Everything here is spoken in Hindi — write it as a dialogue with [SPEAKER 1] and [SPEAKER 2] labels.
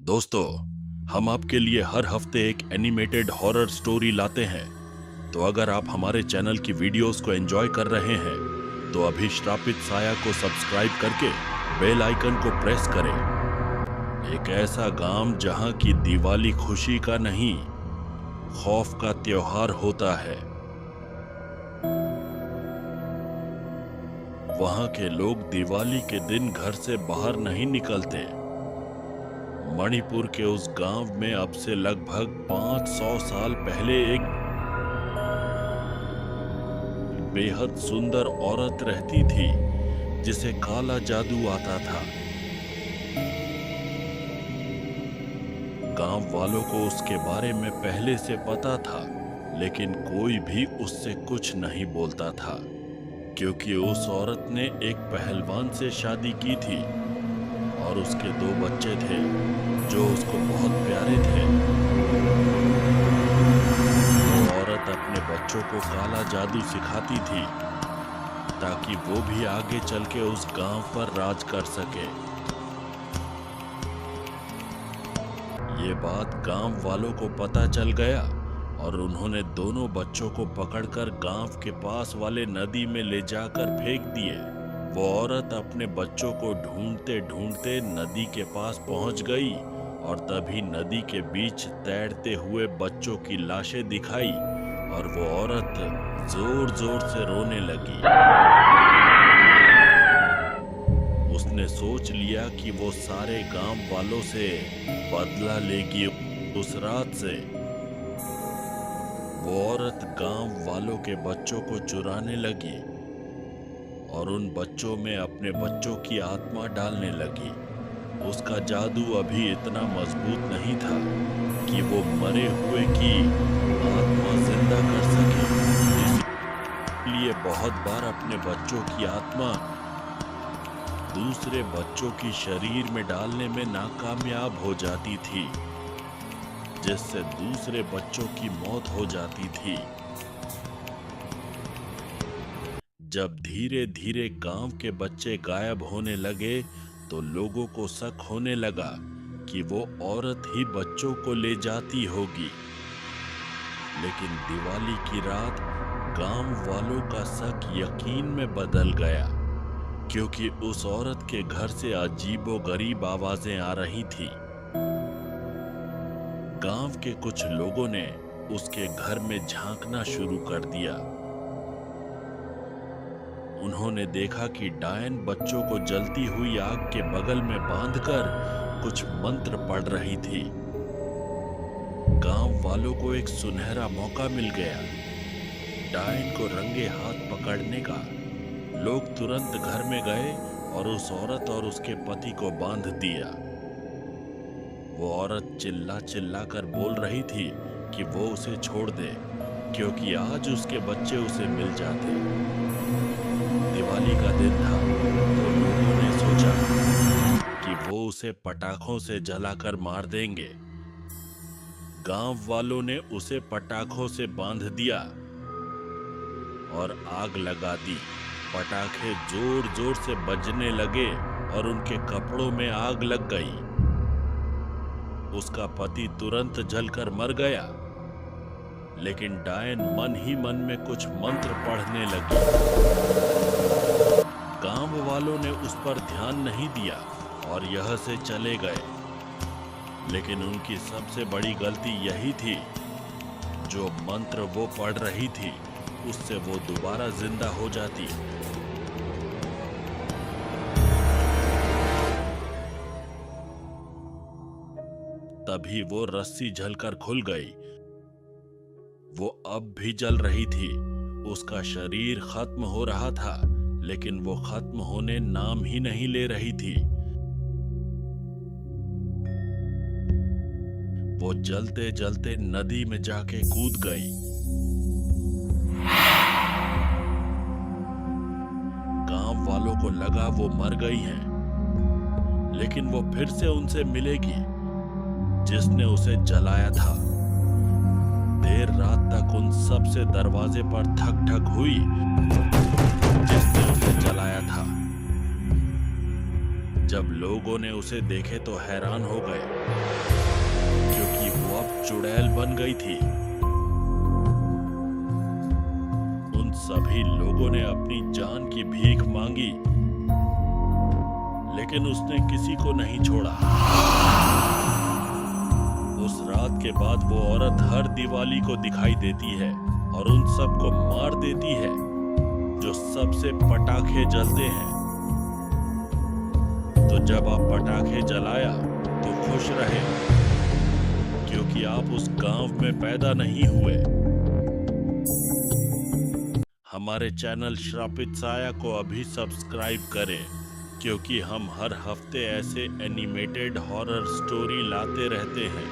[SPEAKER 1] दोस्तों, हम आपके लिए हर हफ्ते एक एनिमेटेड हॉरर स्टोरी लाते हैं। तो अगर आप हमारे चैनल की वीडियोस को एंजॉय कर रहे हैं तो अभी श्रापित साया को सब्सक्राइब करके बेल आइकन को प्रेस करें। एक ऐसा गांव जहां की दिवाली खुशी का नहीं, खौफ का त्योहार होता है। वहां के लोग दिवाली के दिन घर से बाहर नहीं निकलते। मणिपुर के उस गांव में अब से लगभग 500 साल पहले एक बेहद सुंदर औरत रहती थी जिसे काला जादू आता था। गांव वालों को उसके बारे में पहले से पता था, लेकिन कोई भी उससे कुछ नहीं बोलता था क्योंकि उस औरत ने एक पहलवान से शादी की थी और उसके 2 बच्चे थे जो उसको बहुत प्यारे थे। वो औरत अपने बच्चों को काला जादू सिखाती थी ताकि वो भी आगे चल के उस गांव पर राज कर सके। ये बात गांव वालों को पता चल गया और उन्होंने दोनों बच्चों को पकड़कर गांव के पास वाले नदी में ले जाकर फेंक दिए। वो औरत अपने बच्चों को ढूंढते ढूंढते नदी के पास पहुंच गई और तभी नदी के बीच तैरते हुए बच्चों की लाशें दिखाई और वो औरत जोर जोर से रोने लगी। उसने सोच लिया कि वो सारे गांव वालों से बदला लेगी। उस रात से वो औरत गांव वालों के बच्चों को चुराने लगी और उन बच्चों में अपने बच्चों की आत्मा डालने लगी। उसका जादू अभी इतना मजबूत नहीं था कि वो मरे हुए की आत्मा जिंदा कर सके, इसलिए बहुत बार अपने बच्चों की आत्मा दूसरे बच्चों की शरीर में डालने में नाकामयाब हो जाती थी, जिससे दूसरे बच्चों की मौत हो जाती थी। जब धीरे धीरे गांव के बच्चे गायब होने लगे तो लोगों को शक होने लगा कि वो औरत ही बच्चों को ले जाती होगी। लेकिन दिवाली की रात गांव वालों का शक यकीन में बदल गया क्योंकि उस औरत के घर से अजीबोगरीब आवाजें आ रही थी। गांव के कुछ लोगों ने उसके घर में झांकना शुरू कर दिया। उन्होंने देखा कि डायन बच्चों को जलती हुई आग के बगल में बांधकर कुछ मंत्र पढ़ रही थी। गांव वालों को एक सुनहरा मौका मिल गया डायन को रंगे हाथ पकड़ने का। लोग तुरंत घर में गए और उस औरत और उसके पति को बांध दिया। वो औरत चिल्ला चिल्ला कर बोल रही थी कि वो उसे छोड़ दे क्योंकि आज उसके बच्चे उसे मिल जाते। दिवाली का दिन था तो लोगों ने सोचा कि वो उसे पटाखों से जलाकर मार देंगे। गांव वालों ने उसे पटाखों से बांध दिया और आग लगा दी। पटाखे जोर जोर से बजने लगे और उनके कपड़ों में आग लग गई। उसका पति तुरंत जलकर मर गया, लेकिन डायन मन ही मन में कुछ मंत्र पढ़ने लगी। गांव वालों ने उस पर ध्यान नहीं दिया और यह से चले गए, लेकिन उनकी सबसे बड़ी गलती यही थी जो मंत्र वो पढ़ रही थी उससे वो दोबारा जिंदा हो जाती। तभी वो रस्सी जलकर खुल गई। वो अब भी जल रही थी। उसका शरीर खत्म हो रहा था, लेकिन वो खत्म होने नाम ही नहीं ले रही थी। वो जलते जलते नदी में जाके कूद गई। गांव वालों को लगा वो मर गई है, लेकिन वो फिर से उनसे मिलेगी जिसने उसे जलाया था। देर रात तक उन सब से दरवाजे पर ठक ठक हुई जिसने उसे जलाया था। जब लोगों ने उसे देखे तो हैरान हो गए। चुड़ैल बन गई थी। उन सभी लोगों ने अपनी जान की भीख मांगी, लेकिन उसने किसी को नहीं छोड़ा। उस रात के बाद वो औरत हर दिवाली को दिखाई देती है और उन सबको मार देती है जो सबसे पटाखे जलते हैं। तो जब आप पटाखे जलाया तो खुश रहे, क्योंकि आप उस गांव में पैदा नहीं हुए। हमारे चैनल श्रापित साया को अभी सब्सक्राइब करें, क्योंकि हम हर हफ्ते ऐसे एनिमेटेड हॉरर स्टोरी लाते रहते हैं।